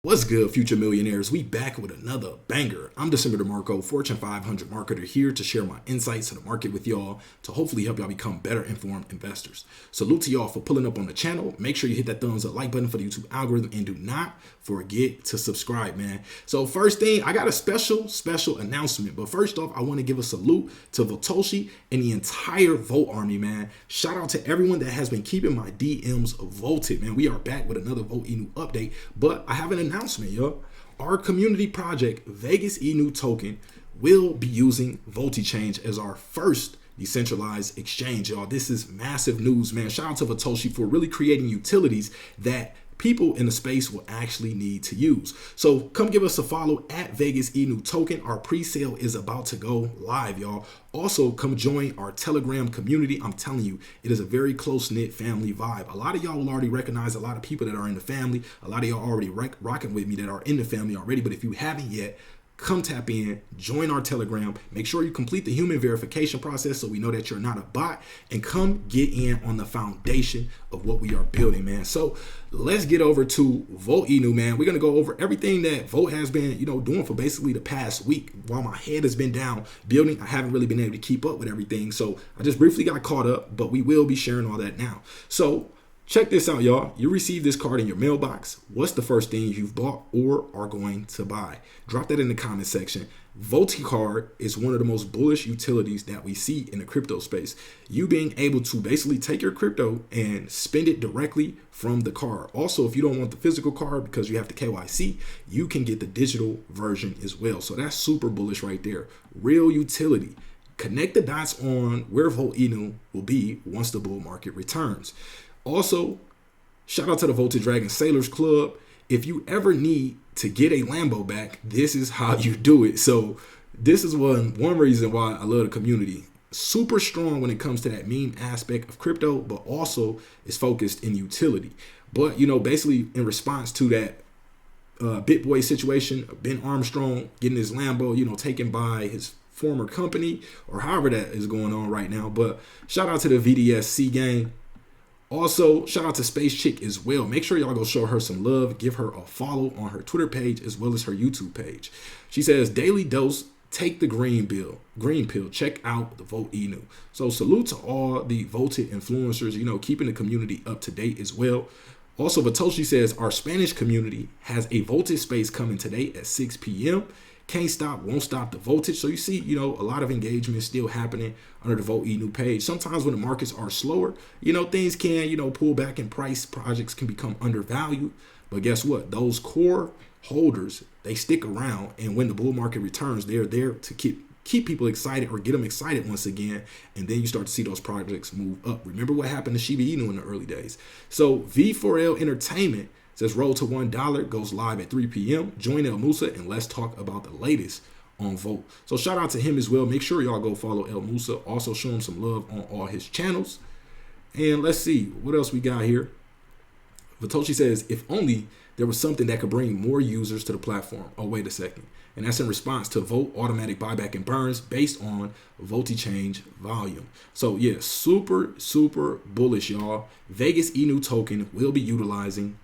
What's good, future millionaires? We back with another banger. I'm DecemberDeMarco, Fortune 500 marketer, here to share my insights to the market with y'all to hopefully help y'all become better informed investors. Salute to y'all for pulling up on the channel. Make sure you hit that thumbs up like button for the YouTube algorithm and do not forget to subscribe, man. So first thing, I got a special announcement. But first off, I want to give a salute to Votoshi and the entire vechain, man. Shout out to everyone that has been keeping my DMs voted, man. We are back with another vechain update, but I have an announcement, yo. Our community project, vechain token, will be using vechain as our first decentralized exchange, y'all. This is massive news, man. Shout out to Votoshi for really creating utilities that people in the space will actually need to use. So come give us a follow at vechain token. Our pre-sale is about to go live, y'all. Also, come join our Telegram community. I'm telling you, it is a very close-knit family vibe. A lot of y'all will already recognize a lot of people that are in the family. A lot of y'all already rocking with me that are in the family already. But if you haven't yet, come tap in, join our Telegram, make sure you complete the human verification process so we know that you're not a bot, and come get in on the foundation of what we are building, man. So let's get over to vechain, man. We're going to go over everything that Vote has been, doing for basically the past week. While my head has been down building, I haven't really been able to keep up with everything. So I just briefly got caught up, but we will be sharing all that now. So check this out, y'all. You receive this card in your mailbox. What's the first thing you've bought or are going to buy? Drop that in the comment section. Vote card is one of the most bullish utilities that we see in the crypto space. You being able to basically take your crypto and spend it directly from the card. Also, if you don't want the physical card because you have the KYC, you can get the digital version as well. So that's super bullish right there. Real utility. Connect the dots on where vechain will be once the bull market returns. Also, shout out to the Voltage Dragon Sailors Club. If you ever need to get a Lambo back, this is how you do it. So this is one reason why I love the community. Super strong when it comes to that meme aspect of crypto, but also is focused in utility. But, basically in response to that BitBoy situation, Ben Armstrong getting his Lambo, taken by his former company or however that is going on right now. But shout out to the VDSC gang. Also, shout out to Space Chick as well. Make sure y'all go show her some love. Give her a follow on her Twitter page as well as her YouTube page. She says, daily dose, take the green pill. Check out the vechain. So salute to all the voted influencers, keeping the community up to date as well. Also, Votoshi says, our Spanish community has a voted space coming today at 6 p.m. Can't stop, won't stop the voltage. So you see, a lot of engagement still happening under the vechain page. Sometimes when the markets are slower, things can, pull back in price. Projects can become undervalued. But guess what? Those core holders, they stick around. And when the bull market returns, they're there to keep people excited or get them excited once again. And then you start to see those projects move up. Remember what happened to shibainu in the early days. So V4L Entertainment says roll to $1, goes live at 3 p.m. Join El Musa and let's talk about the latest on Vote. So shout out to him as well. Make sure y'all go follow El Musa. Also show him some love on all his channels. And let's see what else we got here. Votoshi says, if only there was something that could bring more users to the platform. Oh, wait a second. And that's in response to Vote automatic buyback and burns based on vechain volume. So yeah, super bullish, y'all. vechain token will be utilizing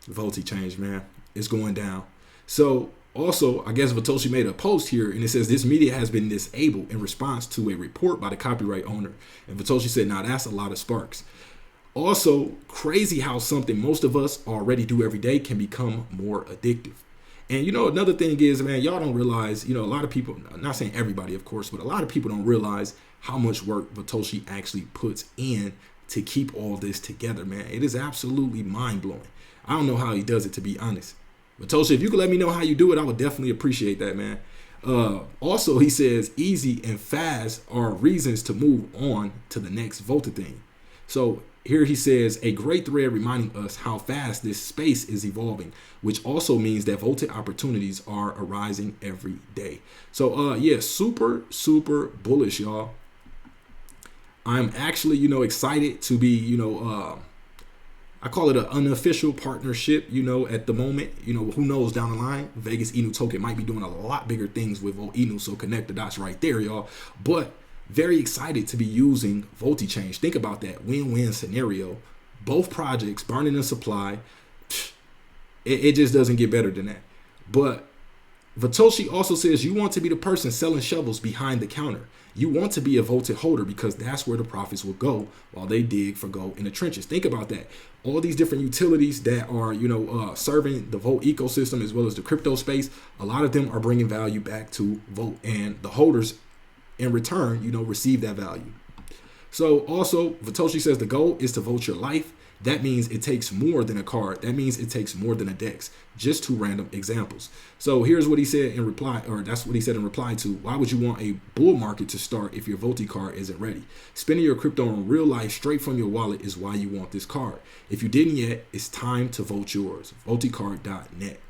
vechain, man. It's going down. So also, I guess Votoshi made a post here and it says this media has been disabled in response to a report by the copyright owner. And Votoshi said, now that's a lot of sparks. Also, crazy how something most of us already do every day can become more addictive. And another thing is, man, y'all don't realize, a lot of people, I'm not saying everybody, of course, but a lot of people don't realize how much work Votoshi actually puts in to keep all this together, man. It is absolutely mind-blowing. I don't know how he does it, to be honest. But Toshi, if you could let me know how you do it, I would definitely appreciate that, man. Also, he says easy and fast are reasons to move on to the next voted thing. So here he says a great thread reminding us how fast this space is evolving, which also means that voted opportunities are arising every day. So yeah, super bullish, y'all. I'm actually, excited to be, I call it an unofficial partnership, at the moment. Who knows down the line, vechain token might be doing a lot bigger things with vechain. So connect the dots right there, y'all. But very excited to be using vechain. Think about that win-win scenario. Both projects burning in supply. It just doesn't get better than that. But Vatoshi also says you want to be the person selling shovels behind the counter. You want to be a voted holder because that's where the profits will go while they dig for gold in the trenches. Think about that. All these different utilities that are, serving the Volt ecosystem as well as the crypto space, a lot of them are bringing value back to Volt, and the holders in return, receive that value. So also, Vatoshi says the goal is to vote your life. That means it takes more than a card. That means it takes more than a DEX. Just two random examples. So here's what he said in reply, or that's what he said in reply to, why would you want a bull market to start if your Voti card isn't ready? Spending your crypto in real life straight from your wallet is why you want this card. If you didn't yet, it's time to vote yours. Voticard.net.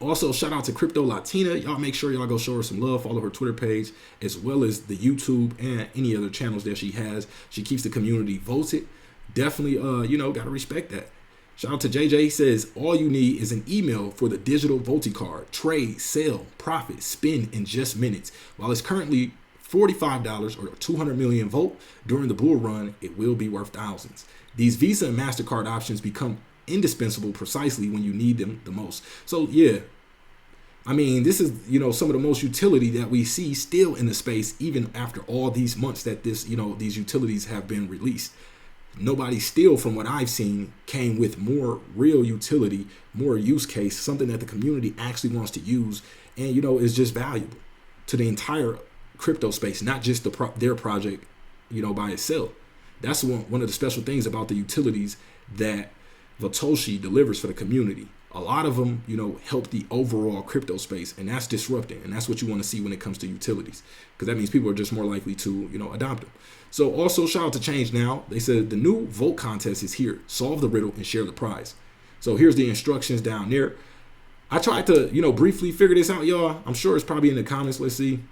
Also, shout out to Crypto Latina. Y'all make sure y'all go show her some love. Follow her Twitter page as well as the YouTube and any other channels that she has. She keeps the community voted. Definitely, got to respect that. Shout out to JJ. He says, all you need is an email for the digital Voti card. Trade, sell, profit, spend in just minutes. While it's currently $45 or 200 million Volt, during the bull run, it will be worth thousands. These Visa and MasterCard options become indispensable precisely when you need them the most. So, yeah. I mean, this is, some of the most utility that we see still in the space, even after all these months that these utilities have been released. Nobody still, from what I've seen, came with more real utility, more use case, something that the community actually wants to use and, is just valuable to the entire crypto space, not just their project, by itself. That's one of the special things about the utilities that Vatoshi delivers for the community. A lot of them, help the overall crypto space, and that's disrupting. And that's what you want to see when it comes to utilities, because that means people are just more likely to, adopt them. So also shout out to Change Now. They said the new Volt contest is here. Solve the riddle and share the prize. So here's the instructions down there. I tried to, briefly figure this out, y'all. I'm sure it's probably in the comments. Let's see.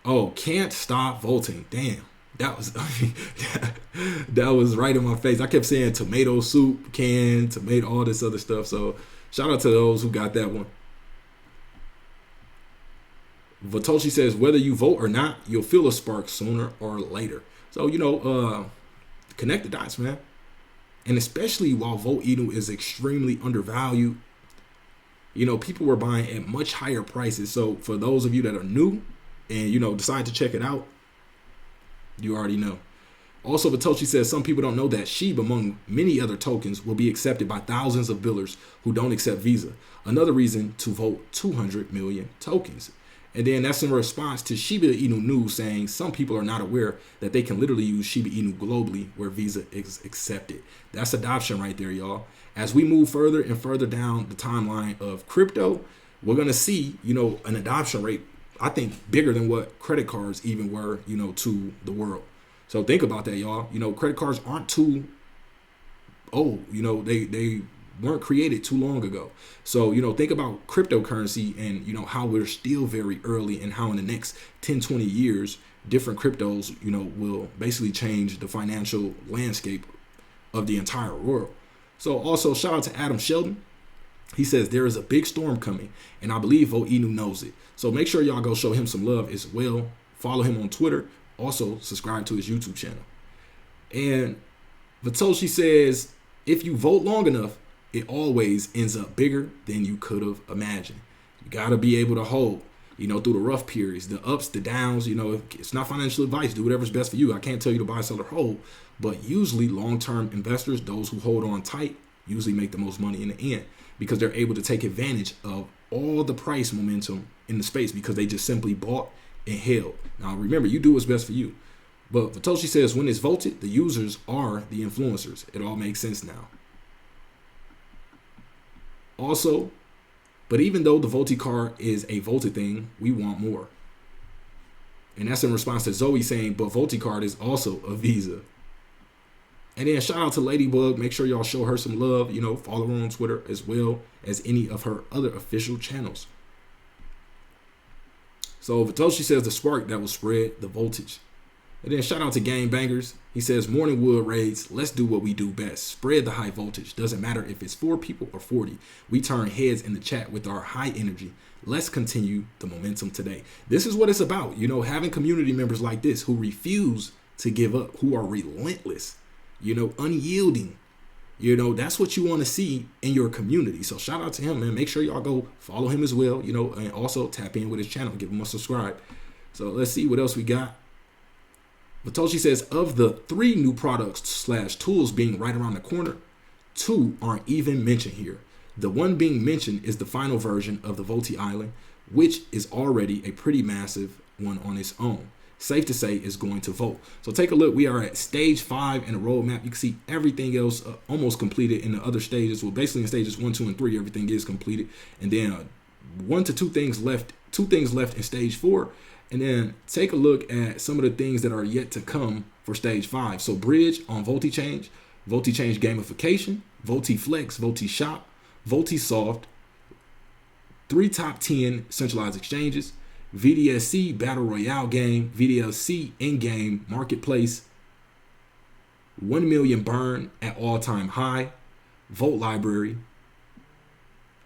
Oh, can't stop voting. Damn. That was that was right in my face. I kept saying tomato soup, can, tomato, all this other stuff. So shout out to those who got that one. Vatoshi says, whether you vote or not, you'll feel a spark sooner or later. So, connect the dots, man. And especially while Vote is extremely undervalued, people were buying at much higher prices. So for those of you that are new and, decide to check it out, you already know. Also, Vatoshi says some people don't know that SHIB, among many other tokens, will be accepted by thousands of billers who don't accept Visa. Another reason to vote 200 million tokens. And then that's in response to Shiba Inu news saying some people are not aware that they can literally use Shiba Inu globally where Visa is accepted. That's adoption right there, y'all. As we move further and further down the timeline of crypto, we're going to see, an adoption rate, I think, bigger than what credit cards even were, to the world. So think about that, y'all. Credit cards aren't too old. They weren't created too long ago. So, think about cryptocurrency and, how we're still very early and how in the next 10, 20 years, different cryptos, will basically change the financial landscape of the entire world. So also shout out to Adam Sheldon. He says there is a big storm coming, and I believe Voinu knows it. So make sure y'all go show him some love as well. Follow him on Twitter. Also subscribe to his YouTube channel. And Vatoshi says, if you vote long enough, it always ends up bigger than you could have imagined. You got to be able to hold, through the rough periods, the ups, the downs. It's not financial advice. Do whatever's best for you. I can't tell you to buy, sell, or hold. But usually long-term investors, those who hold on tight, usually make the most money in the end because they're able to take advantage of all the price momentum in the space because they just simply bought and held. Now, remember, you do what's best for you. But Vatoshi says when it's voted, the users are the influencers. It all makes sense now. Also, but even though the Voti card is a voted thing, we want more. And that's in response to Zoe saying, but Voti card is also a Visa. And then shout out to Ladybug. Make sure y'all show her some love. Follow her on Twitter as well as any of her other official channels. So Vatoshi says the spark that will spread the voltage. And then shout out to Game Bangers. He says, Morning Wood raids, let's do what we do best. Spread the high voltage. Doesn't matter if it's 4 people or 40. We turn heads in the chat with our high energy. Let's continue the momentum today. This is what it's about. Having community members like this who refuse to give up, who are relentless, unyielding, You know, that's what you want to see in your community. So shout out to him, man. Make sure y'all go follow him as well, you know, and also tap in with his channel, give him a subscribe. So let's see what else we got. Matoshi says, of the 3 new products / tools being right around the corner, 2 aren't even mentioned here. The one being mentioned is the final version of the Volti Island, which is already a pretty massive one on its own. Safe to say is going to vote. So take a look. We are at stage 5 in the roadmap. You can see everything else almost completed in the other stages. Well, basically in stages 1, 2, and 3, everything is completed. And then 1 to 2 things left, 2 things left in stage 4. And then take a look at some of the things that are yet to come for stage 5. So bridge on VoltiChange gamification, Volti Flex, Volti Shop, Volti Soft, 3 top 10 centralized exchanges, VDSC Battle Royale game, VDLC in-game marketplace, 1 million burn at all-time high, Volt library,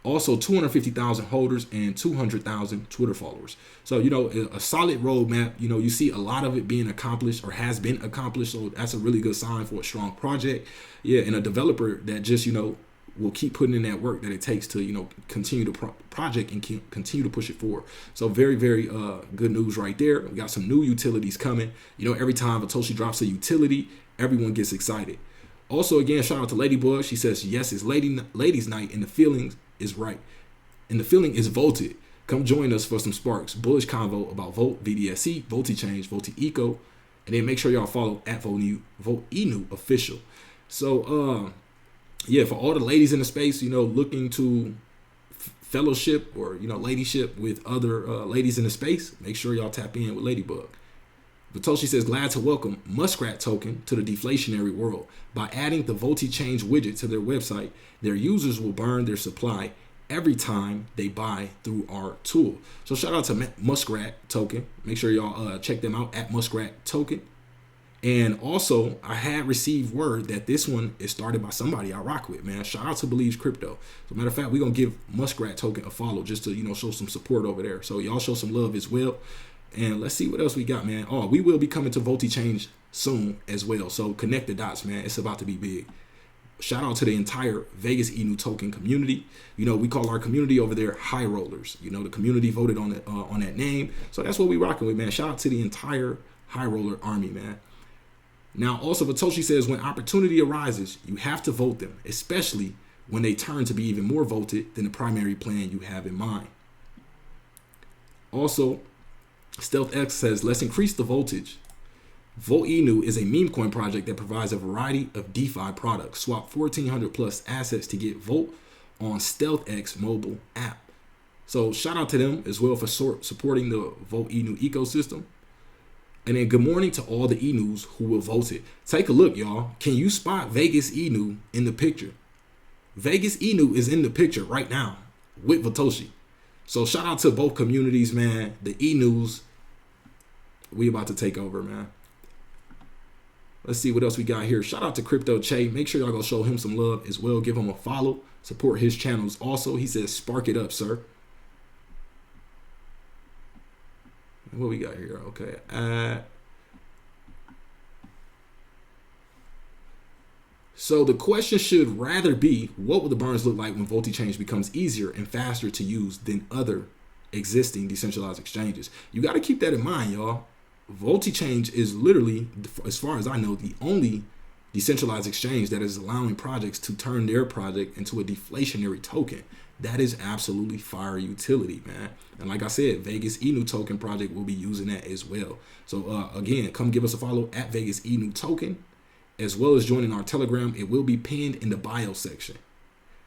also 250,000 holders and 200,000 Twitter followers. So, you know, a solid roadmap. You know, you see a lot of it being accomplished or has been accomplished. So that's a really good sign for a strong project. Yeah, and a developer that just, you know, will keep putting in that work that it takes to, you know, continue the project and continue to push it forward. So very, very good news right there. We got some new utilities coming. You know, every time Satoshi drops a utility, everyone gets excited. Also, again, shout out to Ladybug. She says, yes, it's ladies night and the feelings is right. And the feeling is voted. Come join us for some sparks. Bullish convo about Volt, VDSC, VoltiChange, Volti Eco. And then make sure y'all follow at Voteinu official. So, yeah, for all the ladies in the space, you know, looking to fellowship or, you know, ladyship with other ladies in the space, make sure y'all tap in with Ladybug. Satoshi says, glad to welcome Muskrat token to the deflationary world. By adding the VoltiChange widget to their website, their users will burn their supply every time they buy through our tool. So shout out to Muskrat token. Make sure y'all check them out at Muskrat token. And also, I had received word that this one is started by somebody I rock with, man. Shout out to Believes Crypto. So matter of fact, we're going to give Muskrat token a follow just to, you know, show some support over there. So y'all show some love as well. And let's see what else we got, man. Oh, we will be coming to VoltiChange soon as well. So connect the dots, man. It's about to be big. Shout out to the entire Vegas Inu token community. You know, we call our community over there high rollers. You know, the community voted on that name. So that's what we rocking with, man. Shout out to the entire high roller army, man. Now, also, Satoshi says, when opportunity arises, you have to vote them, especially when they turn to be even more voted than the primary plan you have in mind. Also, StealthX says, let's increase the voltage. Voteinu is a meme coin project that provides a variety of DeFi products. Swap 1,400 plus assets to get Volt on StealthX mobile app. So shout out to them as well for supporting the Voteinu ecosystem. And then good morning to all the Inus who will vote it. Take a look, y'all. Can you spot Vegas Inu in the picture? Vegas Inu is in the picture right now with Satoshi. So shout out to both communities, man. The Inus, we about to take over, man. Let's see what else we got here. Shout out to Crypto Che. Make sure y'all go show him some love as well. Give him a follow. Support his channels also. He says, spark it up, sir. What we got here? Okay. So the question should rather be, what will the burns look like when VoltiChange becomes easier and faster to use than other existing decentralized exchanges? You got to keep that in mind, y'all. VoltiChange is literally, as far as I know, the only decentralized exchange that is allowing projects to turn their project into a deflationary token. That is absolutely fire utility, man. And like I said, Vegas Inu token project will be using that as well. So again, come give us a follow at Vegas Inu token, as well as joining our Telegram. It will be pinned in the bio section.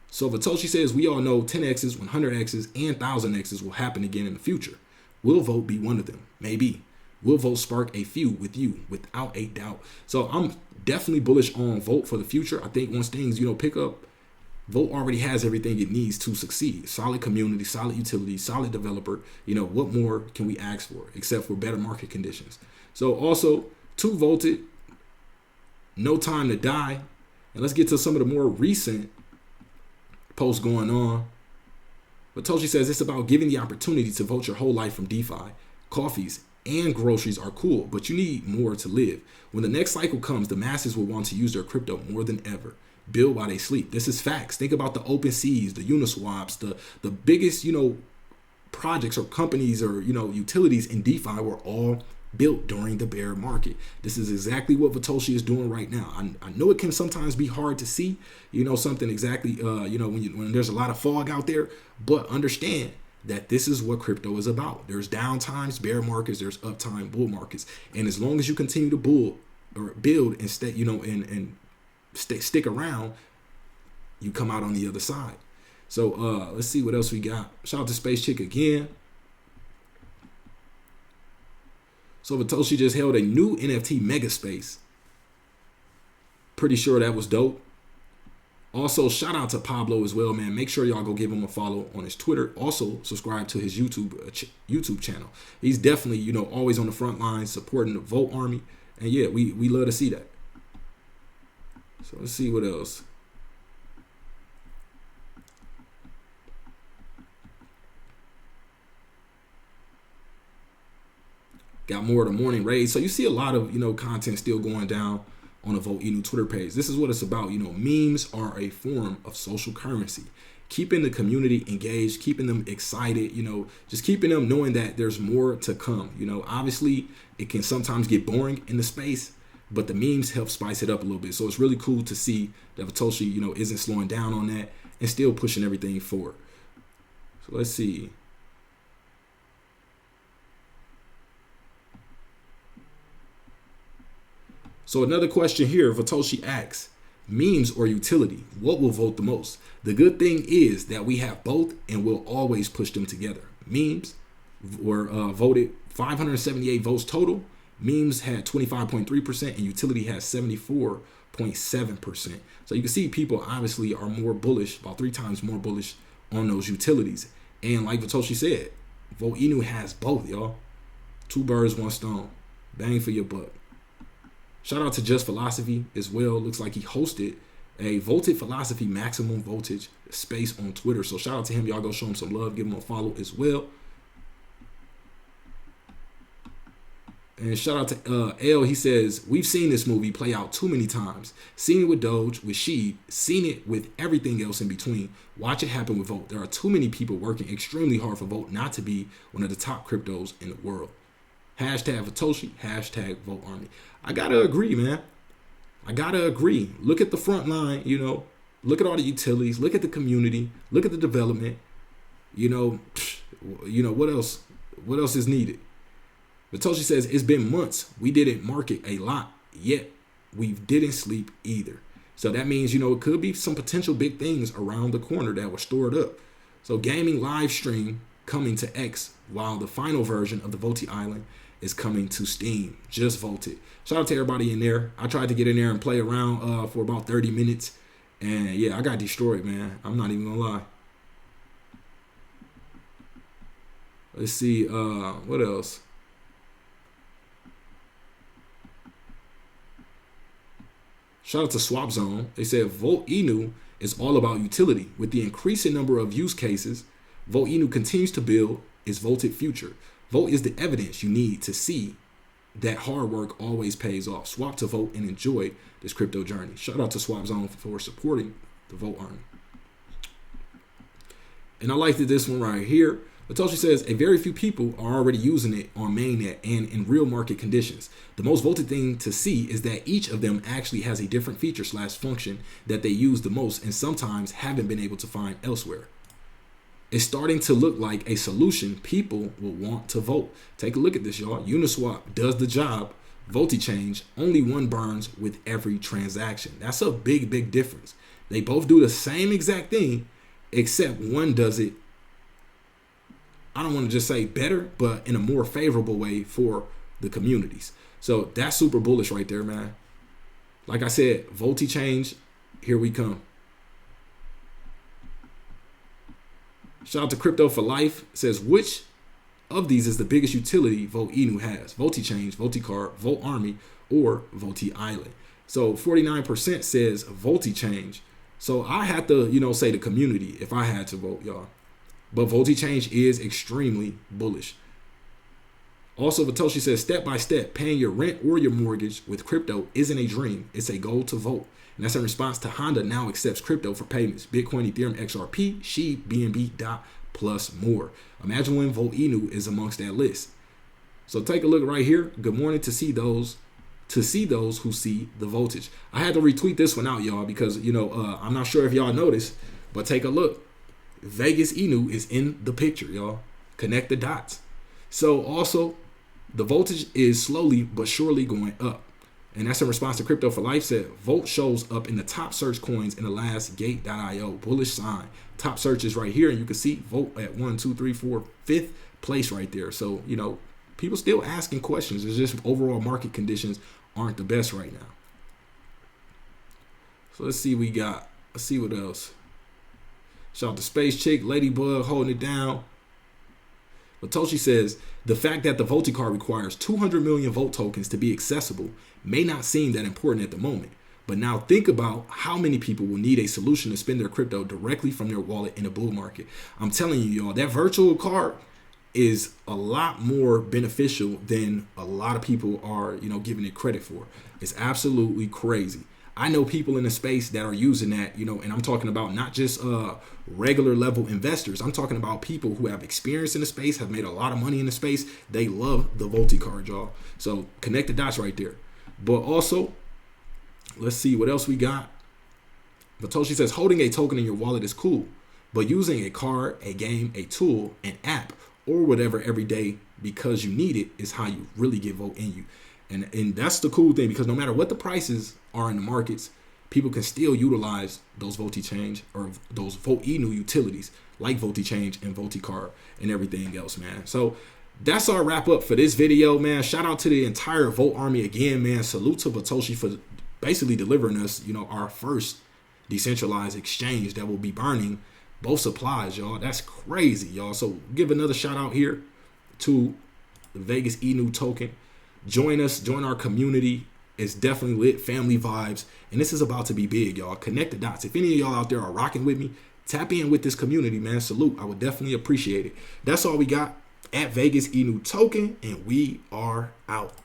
So Satoshi says, we all know 10x's, 100x's, and 1000x's will happen again in the future. Will Volt be one of them? Maybe. Will Volt spark a few with you? Without a doubt. So I'm definitely bullish on Volt for the future. I think once things, you know, pick up, Volt already has everything it needs to succeed. Solid community, solid utility, solid developer. You know, what more can we ask for except for better market conditions? So also, 2 voted, no time to die. And let's get to some of the more recent posts going on. But Toshi says it's about giving the opportunity to vote your whole life from DeFi. Coffees and groceries are cool, but you need more to live. When the next cycle comes, the masses will want to use their crypto more than ever. build while they sleep. This is facts. Think about the open seas, the uniswaps, the biggest, projects or companies or, utilities in DeFi were all built during the bear market. This is exactly what Satoshi is doing right now. I know it can sometimes be hard to see, something exactly, when there's a lot of fog out there, but understand that this is what crypto is about. There's down times, bear markets, there's uptime, bull markets. And as long as you continue to build and stay, and stick around, you come out on the other side. So let's see what else we got. Shout out to Space Chick again. So Satoshi just held a new NFT mega space. Pretty sure that was dope. Also, shout out to Pablo as well, man. Make sure y'all go give him a follow on his Twitter. Also, subscribe to his YouTube channel. He's definitely, always on the front lines supporting the vechain. And yeah, we love to see that. So let's see what else. Got more of the morning raid. So you see a lot of, content still going down on the vechain Twitter page. This is what it's about. Memes are a form of social currency. Keeping the community engaged, keeping them excited, just keeping them knowing that there's more to come. Obviously it can sometimes get boring in the space, but the memes help spice it up a little bit. So it's really cool to see that Satoshi, isn't slowing down on that and still pushing everything forward. So let's see. So another question here, Satoshi asks, memes or utility, what will vote the most? The good thing is that we have both and we'll always push them together. Memes were voted 578 votes total. Memes had 25.3% and utility has 74.7%. So you can see people obviously are more bullish, about 3 times more bullish on those utilities. And like Satoshi said, vechain has both, y'all. 2 birds, 1 stone. Bang for your buck. Shout out to Just Philosophy as well. Looks like he hosted a Volted Philosophy maximum voltage space on Twitter. So shout out to him. Y'all go show him some love. Give him a follow as well. And shout out to L. He says, we've seen this movie play out too many times. Seen it with Doge, with Shib, seen it with everything else in between. Watch it happen with Volt. There are too many people working extremely hard for Volt not to be one of the top cryptos in the world. Hashtag Satoshi, hashtag vechain. I gotta agree, man. I gotta agree. Look at the front line, look at all the utilities, look at the community, look at the development. What else? What else is needed? Satoshi says, it's been months. We didn't market a lot, yet we didn't sleep either. So that means, it could be some potential big things around the corner that were stored up. So gaming live stream coming to X, while the final version of the Volti Island is coming to Steam. Just voted. Shout out to everybody in there. I tried to get in there and play around for about 30 minutes. And yeah, I got destroyed, man. I'm not even gonna lie. Let's see, what else? Shout out to Swap Zone. They said vechain is all about utility. With the increasing number of use cases, vechain continues to build its Volted future. Volt is the evidence you need to see that hard work always pays off. Swap to Volt and enjoy this crypto journey. Shout out to Swap Zone for supporting the vechain. And I liked this one right here. Satoshi says, a very few people are already using it on mainnet and in real market conditions. The most voted thing to see is that each of them actually has a different feature / function that they use the most and sometimes haven't been able to find elsewhere. It's starting to look like a solution people will want to vote. Take a look at this, y'all. Uniswap does the job. VotiChange, only one burns with every transaction. That's a big, big difference. They both do the same exact thing, except one does it, I don't want to just say better, but in a more favorable way for the communities. So that's super bullish right there, man. Like I said, VotiChange, here we come. Shout out to Crypto for Life. It says, which of these is the biggest utility vechain has? VotiChange, VotiCard, vechain, or Volti Island. So 49% says VotiChange. So I had to, say the community if I had to vote, y'all. But VotiChange is extremely bullish. Also, Satoshi says, step by step, paying your rent or your mortgage with crypto isn't a dream. It's a goal to vote. And that's in response to Honda now accepts crypto for payments. Bitcoin, Ethereum, XRP, shib, BNB, dot, plus more. Imagine when vechain is amongst that list. So take a look right here. Good morning to see those who see the voltage. I had to retweet this one out, y'all, because I'm not sure if y'all noticed, but take a look. vechain is in the picture, y'all. Connect the dots. So also, the voltage is slowly but surely going up. And that's in response to Crypto for Life said, Volt shows up in the top search coins in the last gate.io. Bullish sign. Top search is right here, and you can see Volt at 1, 2, 3, 4, 5th place right there. So, people still asking questions. It's just overall market conditions aren't the best right now. So let's see let's see what else. Shout out to Space Chick, Ladybug holding it down. Latoshi says, the fact that the Volti card requires 200 million Volt tokens to be accessible may not seem that important at the moment. But now think about how many people will need a solution to spend their crypto directly from their wallet in a bull market. I'm telling you, y'all, that virtual card is a lot more beneficial than a lot of people are, giving it credit for. It's absolutely crazy. I know people in the space that are using that, and I'm talking about not just regular level investors. I'm talking about people who have experience in the space, have made a lot of money in the space. They love the Volti card, y'all. So connect the dots right there. But also, let's see what else we got. Vatoshi says, holding a token in your wallet is cool, but using a card, a game, a tool, an app, or whatever every day because you need it is how you really get Volt in you. And that's the cool thing, because no matter what the prices are in the markets, people can still utilize those Volti change or those vechain utilities like Volti change and Volti card and everything else, man. So that's our wrap up for this video, man. Shout out to the entire Volt Army again, man. Salute to Vatoshi for basically delivering us, our first decentralized exchange that will be burning both supplies, y'all. That's crazy, y'all. So give another shout out here to the vechain token. Join us, join our community. It's definitely lit, family vibes, and this is about to be big, y'all. Connect the dots. If any of y'all out there are rocking with me, tap in with this community, man. Salute. I would definitely appreciate it. That's all we got at vechain token, and we are out.